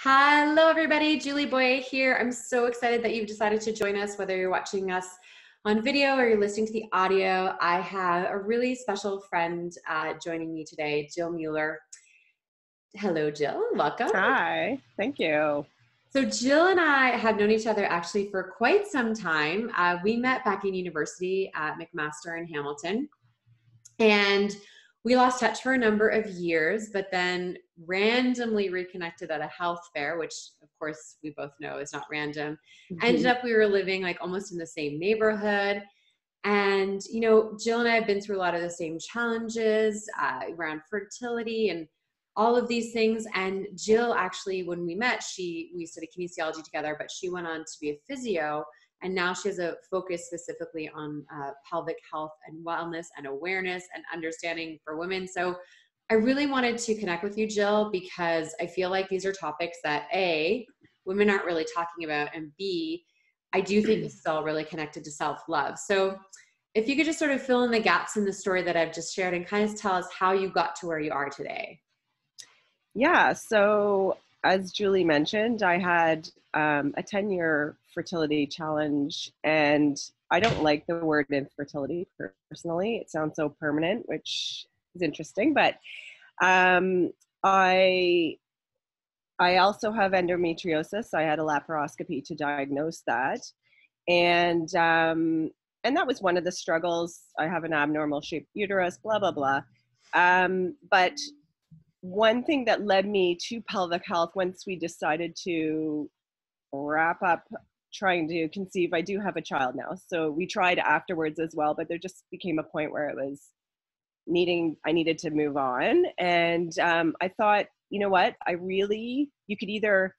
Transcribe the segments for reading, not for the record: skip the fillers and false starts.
Hello, everybody. Julie Boye here. I'm so excited that you've decided to join us, whether you're watching us on video or you're listening to the audio. I have a really special friend joining me today, Jill Mueller. Hello, Jill. Welcome. Hi. Thank you. So Jill and I have known each other actually for quite some time. We met back in university at McMaster in Hamilton, and we lost touch for a number of years, but then randomly reconnected at a health fair, which of course we both know is not random. Ended up, we were living like almost in the same neighborhood. And, Jill and I have been through a lot of the same challenges around fertility and all of these things. And Jill actually, when we met, we studied kinesiology together, but she went on to be a physio. And now she has a focus specifically on pelvic health and wellness and awareness and understanding for women. So I really wanted to connect with you, Jill, because I feel like these are topics that A, women aren't really talking about, and B, I do think this is all really connected to self-love. So if you could just sort of fill in the gaps in the story that I've just shared and kind of tell us how you got to where you are today. Yeah. So as Julie mentioned, I had a 10-year fertility challenge, and I don't like the word infertility personally. It sounds so permanent, which is interesting, but I also have endometriosis. I had a laparoscopy to diagnose that. And that was one of the struggles. I have an abnormal shaped uterus, blah, blah, blah. But one thing that led me to pelvic health, once we decided to wrap up trying to conceive, I do have a child now. So we tried afterwards as well, but there just became a point where I needed to move on. And I thought, you know what, you could either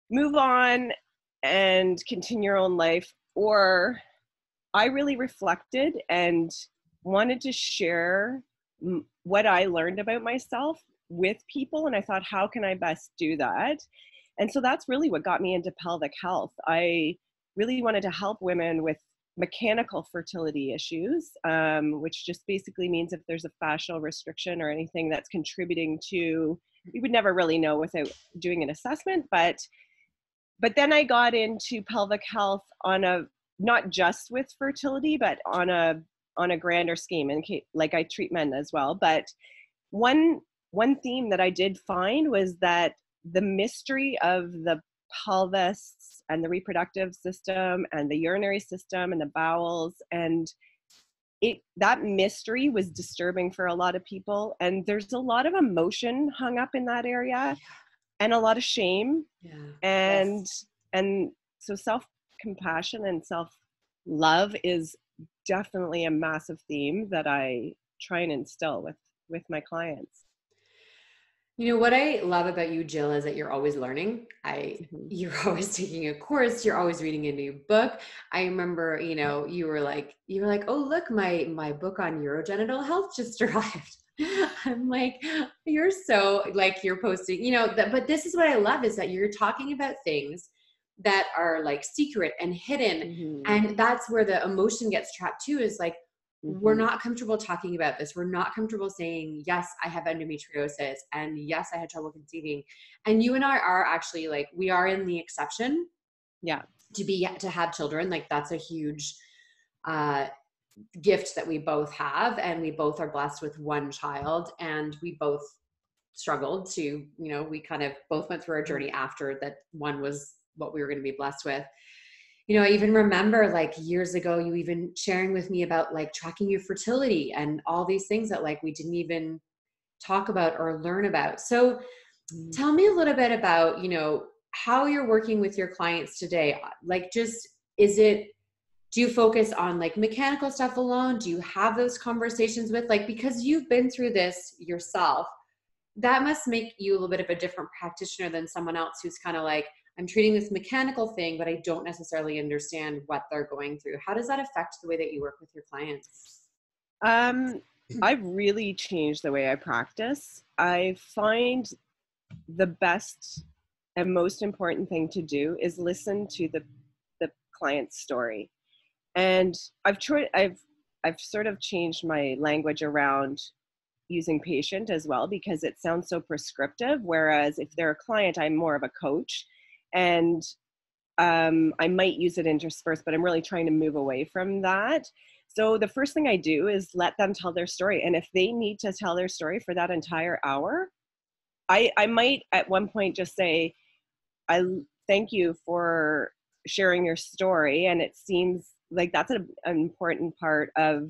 move on and continue your own life, or I really reflected and wanted to share what I learned about myself with people. And I thought, how can I best do that? And so that's really what got me into pelvic health. I really wanted to help women with mechanical fertility issues, which just basically means if there's a fascial restriction or anything that's contributing to, we would never really know without doing an assessment. But then I got into pelvic health not just with fertility, but on a grander scheme, and like I treat men as well. But one theme that I did find was that the mystery of the pelvis and the reproductive system and the urinary system and the bowels, and that mystery was disturbing for a lot of people. And there's a lot of emotion hung up in that area, and a lot of shame. Yeah. And so self-compassion and self-love is definitely a massive theme that I try and instill with my clients. What I love about you, Jill, is that you're always learning. You're always taking a course. You're always reading a new book. I remember, you were like, oh, look, my book on urogenital health just arrived. I'm like, you're so like, you're posting, but this is what I love, is that you're talking about things that are like secret and hidden. And that's where the emotion gets trapped too, is like, we're not comfortable talking about this. We're not comfortable saying, yes, I have endometriosis, and yes, I had trouble conceiving. And you and I are actually like, we are in the exception. Yeah. To have children. Like that's a huge gift that we both have. And we both are blessed with one child, and we both struggled to, we kind of both went through our journey after that one was what we were going to be blessed with. I even remember like years ago, you even sharing with me about like tracking your fertility and all these things that like we didn't even talk about or learn about. So tell me a little bit about, how you're working with your clients today. Like do you focus on like mechanical stuff alone? Do you have those conversations with because you've been through this yourself, that must make you a little bit of a different practitioner than someone else who's kind of like, I'm treating this mechanical thing, but I don't necessarily understand what they're going through. How does that affect the way that you work with your clients? I've really changed the way I practice. I find the best and most important thing to do is listen to the client's story. And I've sort of changed my language around, using patient as well, because it sounds so prescriptive. Whereas if they're a client, I'm more of a coach, and I might use it interspersed, but I'm really trying to move away from that. So the first thing I do is let them tell their story. And if they need to tell their story for that entire hour, I might at one point just say, I thank you for sharing your story. And it seems like that's an important part of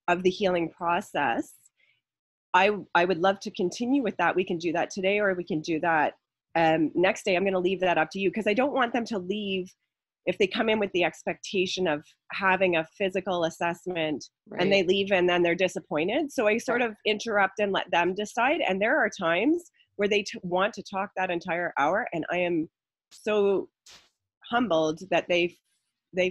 the healing process. I would love to continue with that. We can do that today, or we can do that next day. I'm going to leave that up to you, because I don't want them to leave if they come in with the expectation of having a physical assessment, right, and they leave and then they're disappointed. So I sort of interrupt and let them decide. And there are times where they want to talk that entire hour, and I am so humbled that they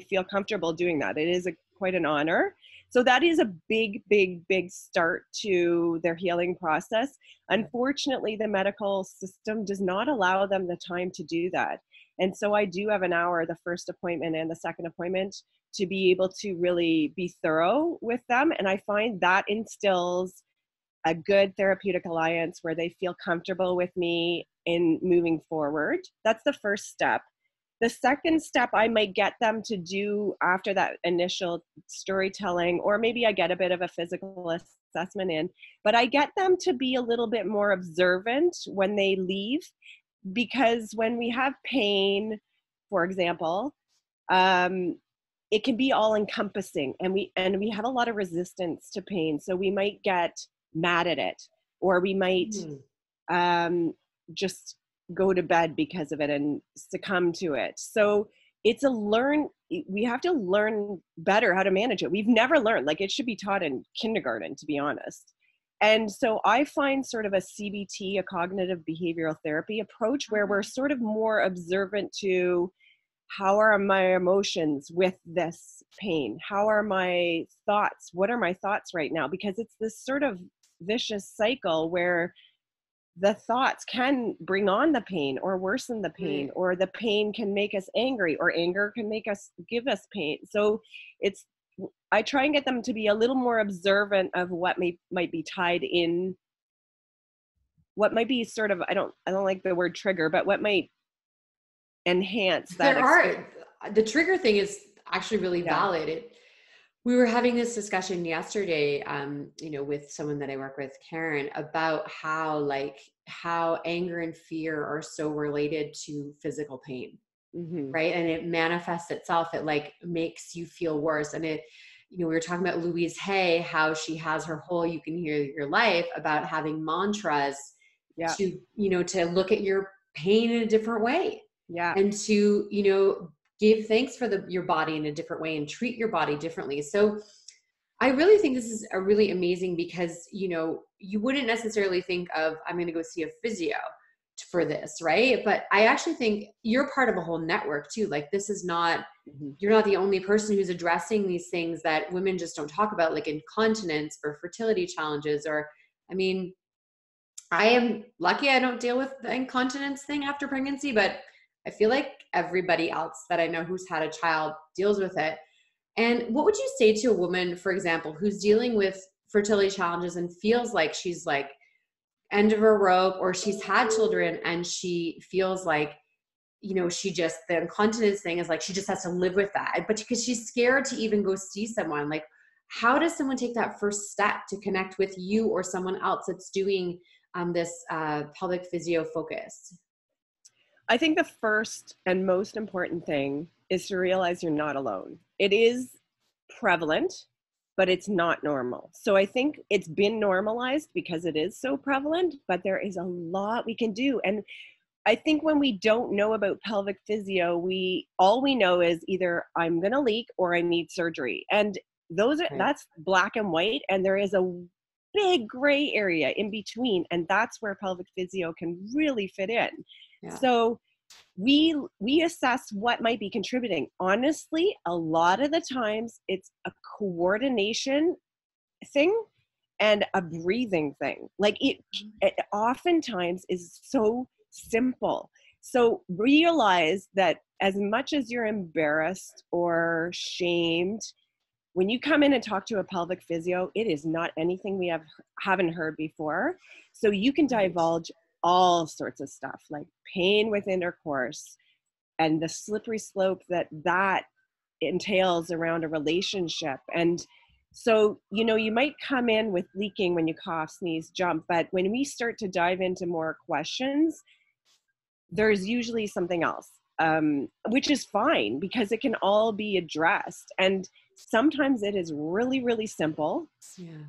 feel comfortable doing that. It is quite an honor. So that is a big, big, big start to their healing process. Unfortunately, the medical system does not allow them the time to do that. And so I do have an hour, the first appointment and the second appointment, to be able to really be thorough with them. And I find that instills a good therapeutic alliance where they feel comfortable with me in moving forward. That's the first step. The second step I might get them to do after that initial storytelling, or maybe I get a bit of a physical assessment in, but I get them to be a little bit more observant when they leave, because when we have pain, for example, it can be all encompassing, and we have a lot of resistance to pain. So we might get mad at it, or we might just go to bed because of it and succumb to it. So it's we have to learn better how to manage it. We've never learned, like, it should be taught in kindergarten, to be honest. And so I find sort of a CBT, a cognitive behavioral therapy approach, where we're sort of more observant to, how are my emotions with this pain? How are my thoughts? What are my thoughts right now? Because it's this sort of vicious cycle where the thoughts can bring on the pain or worsen the pain, or the pain can make us angry, or anger can give us pain. So I try and get them to be a little more observant of what might be tied in, what might be sort of, I don't like the word trigger, but what might enhance that experience. The trigger thing is actually really valid. We were having this discussion yesterday, with someone that I work with, Karen, about how anger and fear are so related to physical pain, right? And it manifests itself. It makes you feel worse. And we were talking about Louise Hay, how she has her whole "You Can Heal Your Life" about having mantras to look at your pain in a different way. Yeah. And to, give thanks for your body in a different way and treat your body differently. So I really think this is a really amazing, because, you wouldn't necessarily think of, I'm going to go see a physio for this, right? But I actually think you're part of a whole network too. Like, this is not, you're not the only person who's addressing these things that women just don't talk about, like incontinence or fertility challenges, or, I am lucky I don't deal with the incontinence thing after pregnancy, but I feel like everybody else that I know who's had a child deals with it. And what would you say to a woman, for example, who's dealing with fertility challenges and feels like she's end of her rope, or she's had children and she feels like, the incontinence thing is she just has to live with that, but because she's scared to even go see someone, how does someone take that first step to connect with you or someone else that's doing this pelvic physio focus? I think the first and most important thing is to realize you're not alone. It is prevalent, but it's not normal. So I think it's been normalized because it is so prevalent, but there is a lot we can do. And I think when we don't know about pelvic physio, all we know is either I'm going to leak or I need surgery. And that's black and white. And there is a big gray area in between. And that's where pelvic physio can really fit in. Yeah. So we assess what might be contributing. Honestly, a lot of the times it's a coordination thing and a breathing thing. It oftentimes is so simple. So realize that as much as you're embarrassed or shamed, when you come in and talk to a pelvic physio, it is not anything we haven't heard before. So you can divulge all sorts of stuff like pain with intercourse and the slippery slope that entails around a relationship. And so, you might come in with leaking when you cough, sneeze, jump, but when we start to dive into more questions, there's usually something else, which is fine because it can all be addressed. And sometimes it is really, really simple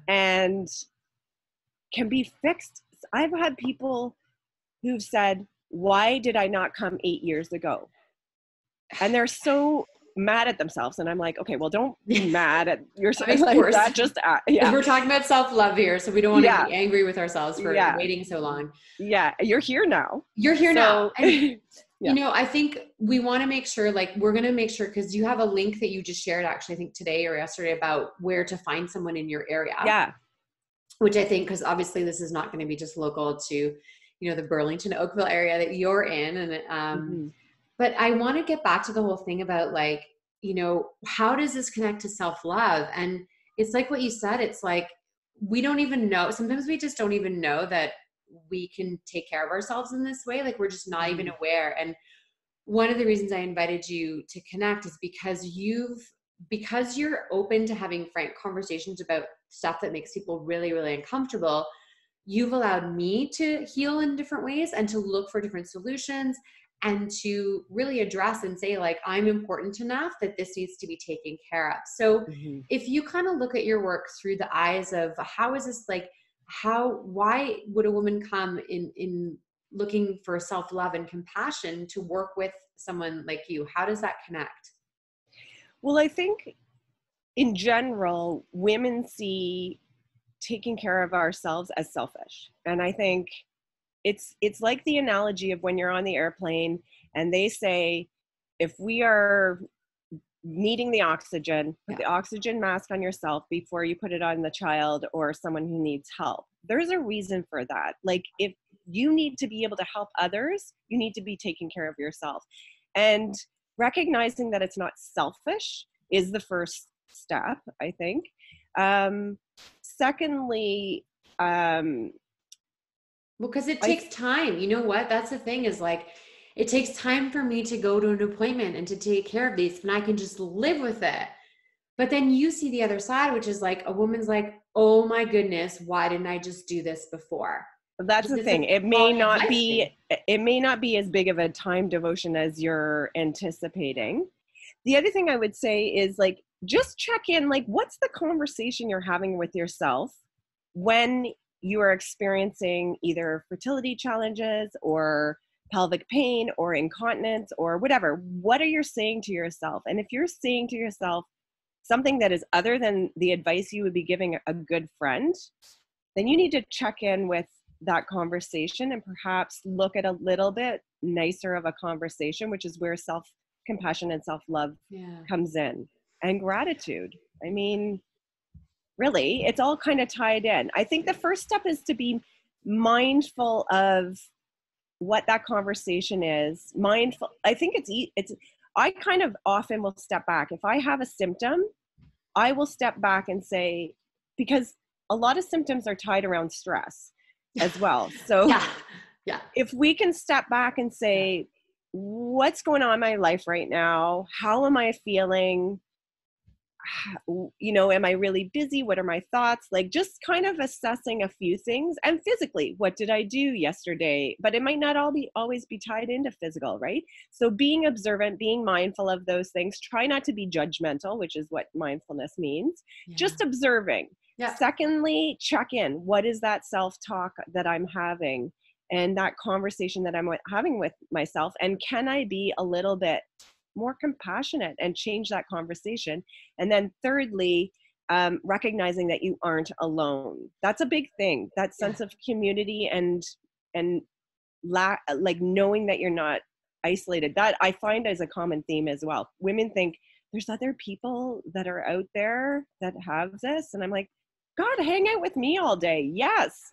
and can be fixed. I've had people who've said, why did I not come 8 years ago? And they're so mad at themselves. And I'm like, okay, well, don't be mad at yourself. Of Like course. that. Just, yeah. We're talking about self-love here. So we don't want to be angry with ourselves for waiting so long. Yeah. You're here now. You're here now. And, I think we want to make sure, like, we're going to make sure, because you have a link that you just shared, actually, I think today or yesterday, about where to find someone in your area. Yeah. Which I think, because obviously this is not going to be just local to, the Burlington, Oakville area that you're in. And, but I want to get back to the whole thing about, like, how does this connect to self-love? And it's like what you said, it's like, we don't even know. Sometimes we just don't even know that we can take care of ourselves in this way. Like, we're just not even aware. And one of the reasons I invited you to connect is because you're open to having frank conversations about stuff that makes people really, really uncomfortable. You've allowed me to heal in different ways and to look for different solutions and to really address and say, like, I'm important enough that this needs to be taken care of. So if you kind of look at your work through the eyes of how is this, like, why would a woman come in looking for self-love and compassion to work with someone like you? How does that connect? Well, I think in general, women see taking care of ourselves as selfish. And I think it's like the analogy of when you're on the airplane and they say, if we are needing the oxygen, put the oxygen mask on yourself before you put it on the child or someone who needs help. There's a reason for that. Like, if you need to be able to help others, you need to be taking care of yourself. And recognizing that it's not selfish is the first step, I think. Secondly, because it takes time. You know what? That's the thing, is like, it takes time for me to go to an appointment and to take care of these, and I can just live with it. But then you see the other side, which is like, a woman's like, oh my goodness, why didn't I just do this before? That's the thing. It may not be as big of a time devotion as you're anticipating. The other thing I would say is, like, just check in, like, what's the conversation you're having with yourself when you are experiencing either fertility challenges or pelvic pain or incontinence or whatever. What are you saying to yourself? And if you're saying to yourself something that is other than the advice you would be giving a good friend, then you need to check in with that conversation and perhaps look at a little bit nicer of a conversation, which is where self-compassion and self-love comes in, and gratitude. I mean, really, it's all kind of tied in. I think the first step is to be mindful of what that conversation is. Mindful. I think I kind of often will step back. If I have a symptom, I will step back and say, because a lot of symptoms are tied around stress as well. So if we can step back and say, what's going on in my life right now? How am I feeling? Am I really busy? What are my thoughts? Like, just kind of assessing a few things. And physically, what did I do yesterday? But it might not always be tied into physical, right? So being observant, being mindful of those things, try not to be judgmental, which is what mindfulness means. Just observing. Secondly, check in. What is that self-talk that I'm having and that conversation that I'm having with myself? And can I be a little bit more compassionate and change that conversation? And then thirdly, recognizing that you aren't alone. That's a big thing. That sense of community and like knowing that you're not isolated. That I find as a common theme as well. Women think there's other people that are out there that have this, and I'm like, God, hang out with me all day. Yes.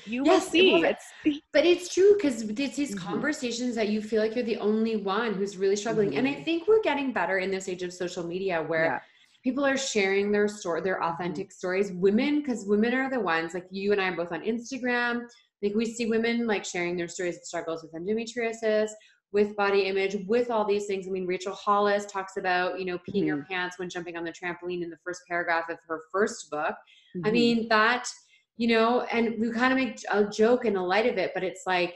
You will see. But it's true, because it's these conversations that you feel like you're the only one who's really struggling. And I think we're getting better in this age of social media where people are sharing their story, their authentic stories. Women, because women are the ones, like you and I are both on Instagram. Like we see women like sharing their stories and struggles with endometriosis, with body image, with all these things. I mean, Rachel Hollis talks about, you know, peeing her pants when jumping on the trampoline in the first paragraph of her first book. I mean, that, you know, and we kind of make a joke and a light of it, but it's like,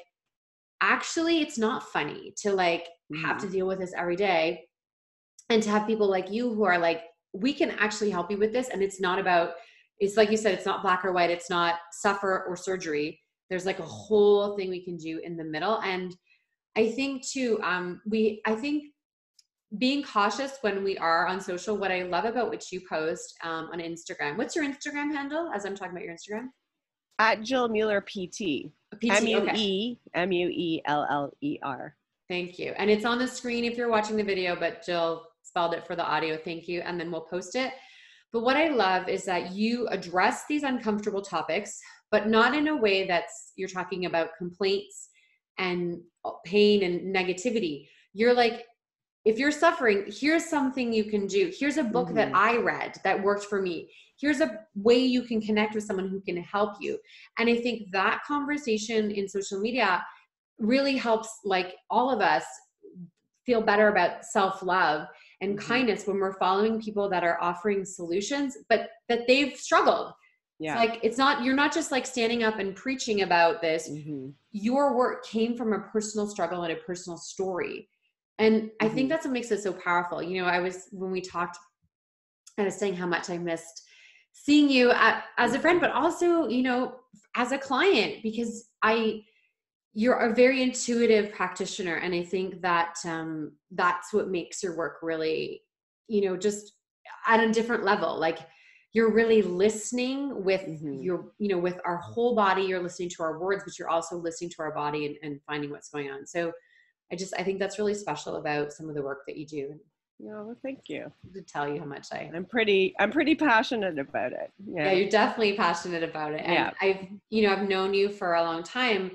actually, it's not funny to like have to deal with this every day. And to have people like you who are like, we can actually help you with this. And it's not about, it's like you said, it's not black or white. It's not suffer or surgery. There's like a whole thing we can do in the middle. And I think too, I think being cautious when we are on social, what I love about what you post on Instagram. What's your Instagram handle as I'm talking about your Instagram? At Jill Mueller PT. Mueller. Thank you. And it's on the screen if you're watching the video, but Jill spelled it for the audio. Thank you. And then we'll post it. But what I love is that you address these uncomfortable topics, but not in a way that's you're talking about complaints and pain and negativity. You're like, if you're suffering, here's something you can do. Here's a book that I read that worked for me. Here's a way you can connect with someone who can help you. And I think that conversation in social media really helps like all of us feel better about self-love and kindness when we're following people that are offering solutions, but that they've struggled. Yeah. It's like, it's not, you're not just like standing up and preaching about this. Your work came from a personal struggle and a personal story. And I think that's what makes it so powerful. You know, when we talked, I was saying how much I missed seeing you as a friend, but also, you know, as a client, because you're a very intuitive practitioner. And I think that that's what makes your work really, you know, just at a different level. Like you're really listening with your, you know, with our whole body, you're listening to our words, but you're also listening to our body and finding what's going on. So I think that's really special about some of the work that you do. Yeah, well, thank you. To tell you how much I'm pretty passionate about it. Yeah, you're definitely passionate about it. And I've known you for a long time,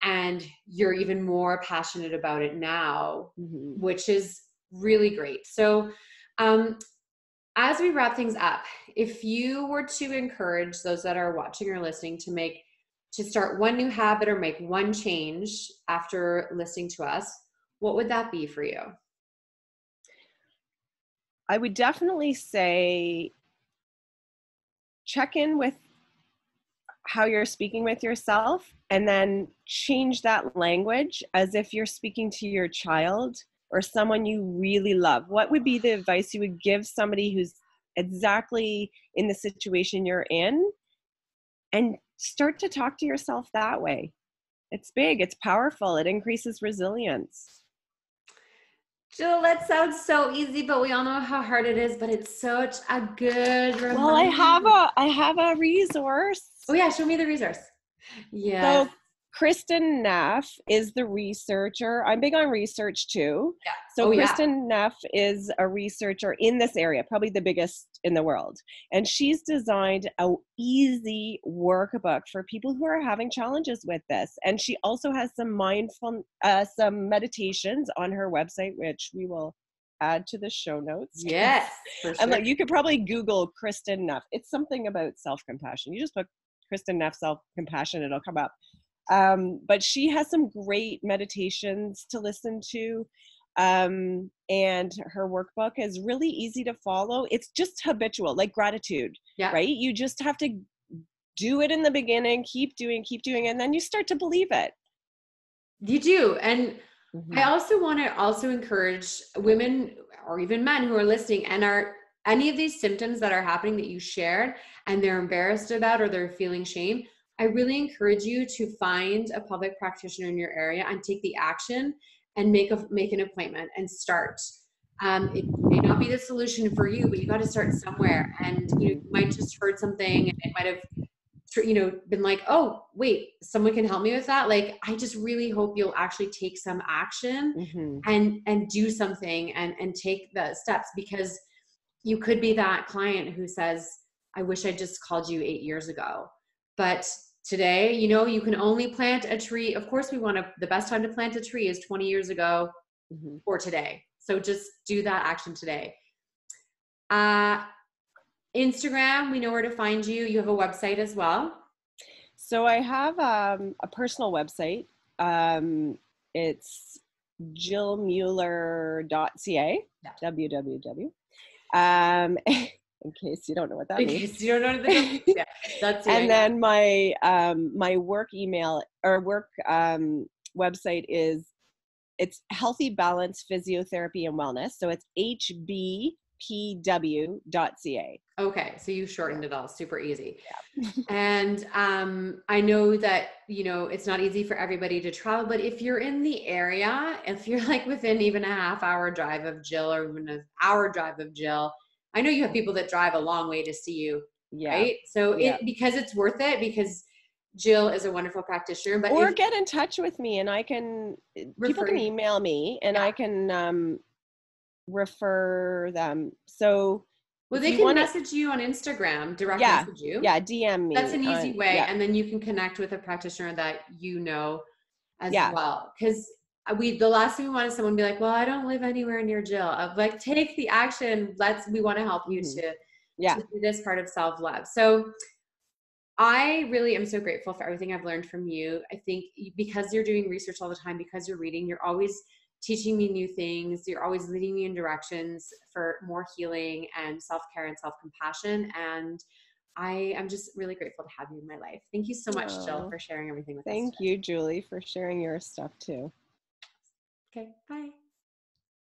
and you're even more passionate about it now, which is really great. So, as we wrap things up, if you were to encourage those that are watching or listening to start one new habit or make one change after listening to us, what would that be for you? I would definitely say check in with how you're speaking with yourself and then change that language as if you're speaking to your child or someone you really love. What would be the advice you would give somebody who's exactly in the situation you're in? And start to talk to yourself that way. It's big, it's powerful, it increases resilience. Jill, that sounds so easy, but we all know how hard it is, but it's such a good reminder. Well, I have a resource. Oh yeah, show me the resource. Yeah. So Kristen Neff is the researcher. I'm big on research too. Yeah. So Kristen Neff is a researcher in this area, probably the biggest in the world. And she's designed an easy workbook for people who are having challenges with this. And she also has some some meditations on her website, which we will add to the show notes. Yes, for sure. And like, you could probably Google Kristen Neff. It's something about self-compassion. You just put Kristen Neff self-compassion, it'll come up. But she has some great meditations to listen to. And her workbook is really easy to follow. It's just habitual, like gratitude, right? You just have to do it in the beginning, keep doing, and then you start to believe it. You do. And I also want to encourage women or even men who are listening and are any of these symptoms that are happening that you shared and they're embarrassed about or they're feeling shame. I really encourage you to find a pelvic practitioner in your area and take the action and make an appointment and start. It may not be the solution for you, but you got to start somewhere. And you might just heard something and it might have, been like, oh, wait, someone can help me with that. Like, I just really hope you'll actually take some action and do something and take the steps, because you could be that client who says, I wish I just called you 8 years ago. But today, you can only plant a tree. Of course, the best time to plant a tree is 20 years ago or today. So just do that action today. Instagram, we know where to find you. You have a website as well. So I have a personal website. It's jillmueller.ca, Yeah. www. In case you don't know what that In means. case you don't know what the means. Yeah, that's And then my my work email or work website is, it's Healthy Balance Physiotherapy and Wellness. So it's hbpw.ca. Okay, so you shortened Yeah. it all, super easy. Yeah. And I know that, you know, it's not easy for everybody to travel, but if you're in the area, if you're like within even a half-hour drive of Jill or even an hour drive of Jill, I know you have people that drive a long way to see you, Yeah. right? So Yeah. because it's worth it, because Jill is a wonderful practitioner, but Or get in touch with me and I can, people can email me and I can refer them. So well, if they you can want to, message you on Instagram, direct yeah, message you. yeah, DM That's me an easy on, way. yeah, And then you can connect with a practitioner that you know as yeah. well. Because the last thing we want is someone to be like, well, I don't live anywhere near Jill. Of like, take the action. We want to help you Mm-hmm. to Yeah. do this part of self-love. So I really am so grateful for everything I've learned from you. I think because you're doing research all the time, because you're reading, you're always teaching me new things. You're always leading me in directions for more healing and self-care and self-compassion. And I am just really grateful to have you in my life. Thank you so much, Jill, Oh, for sharing everything with us thank today. you, Julie, for sharing your stuff too. Okay, bye.